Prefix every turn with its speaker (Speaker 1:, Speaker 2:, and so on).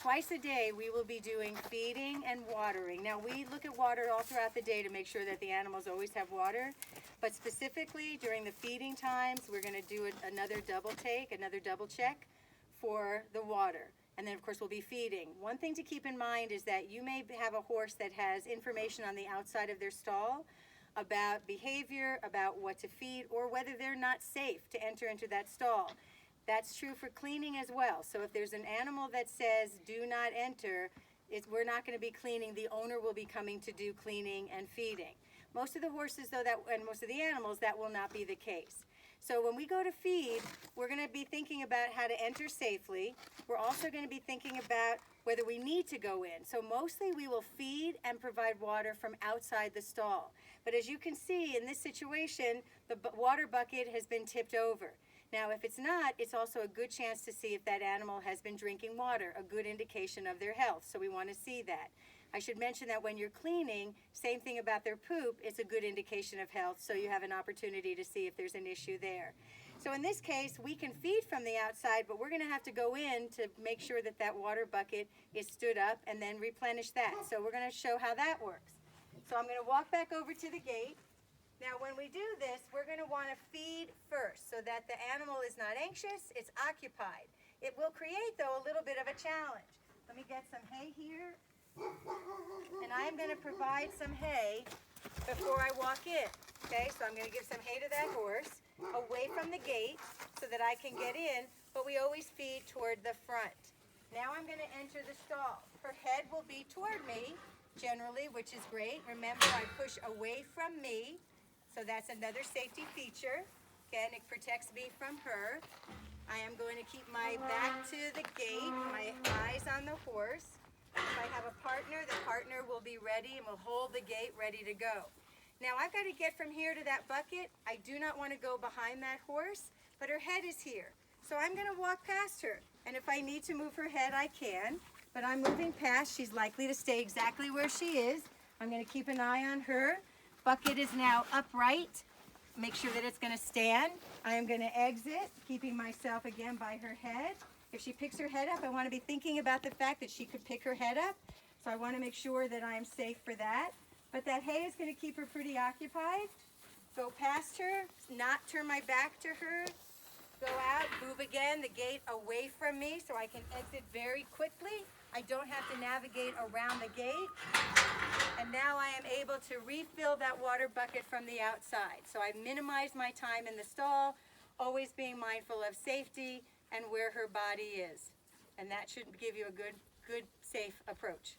Speaker 1: twice a day we will be doing feeding and watering. Now we look at water all throughout the day to make sure that the animals always have water, but specifically during the feeding times, we're going to do another double take, another double check for the water. And then of course we'll be feeding. One thing to keep in mind is that you may have a horse that has information on the outside of their stall about behavior, about what to feed, or whether they're not safe to enter into that stall. That's true for cleaning as well. So if there's an animal that says do not enter, we're not going to be cleaning. The owner will be coming to do cleaning and feeding. Most of the horses, though, and most of the animals, that will not be the case. So when we go to feed, we're going to be thinking about how to enter safely. We're also going to be thinking about whether we need to go in. So mostly we will feed and provide water from outside the stall. But as you can see in this situation, the water bucket has been tipped over. Now if it's not, it's also a good chance to see if that animal has been drinking water, a good indication of their health. So we want to see that. I should mention that when you're cleaning, same thing about their poop, it's a good indication of health, so you have an opportunity to see if there's an issue there. So in this case, we can feed from the outside, but we're going to have to go in to make sure that that water bucket is stood up and then replenish that. So we're going to show how that works. So I'm going to walk back over to the gate. Now when we do this, we're going to want to feed first so that the animal is not anxious, it's occupied. It will create, though, a little bit of a challenge. Let me get some hay here. And I'm going to provide some hay before I walk in. Okay, so I'm going to give some hay to that horse away from the gate so that I can get in, but we always feed toward the front. Now I'm going to enter the stall. Her head will be toward me, generally, which is great. Remember, I push away from me, so that's another safety feature. Again, it protects me from her. I am going to keep my back to the gate, my eyes on the horse. If I have a partner, the partner will be ready and will hold the gate ready to go. Now I've got to get from here to that bucket. I do not want to go behind that horse, but her head is here. So I'm going to walk past her. And if I need to move her head, I can. But I'm moving past. She's likely to stay exactly where she is. I'm going to keep an eye on her. Bucket is now upright. Make sure that it's going to stand. I am going to exit, keeping myself again by her head. If she picks her head up, I want to be thinking about the fact that she could pick her head up. So I want to make sure that I am safe for that. But that hay is going to keep her pretty occupied. Go past her, not turn my back to her. Go out, move again, the gate away from me so I can exit very quickly. I don't have to navigate around the gate. And now I am able to refill that water bucket from the outside. So I've minimized my time in the stall, always being mindful of safety and where her body is. And that should give you a good, safe approach.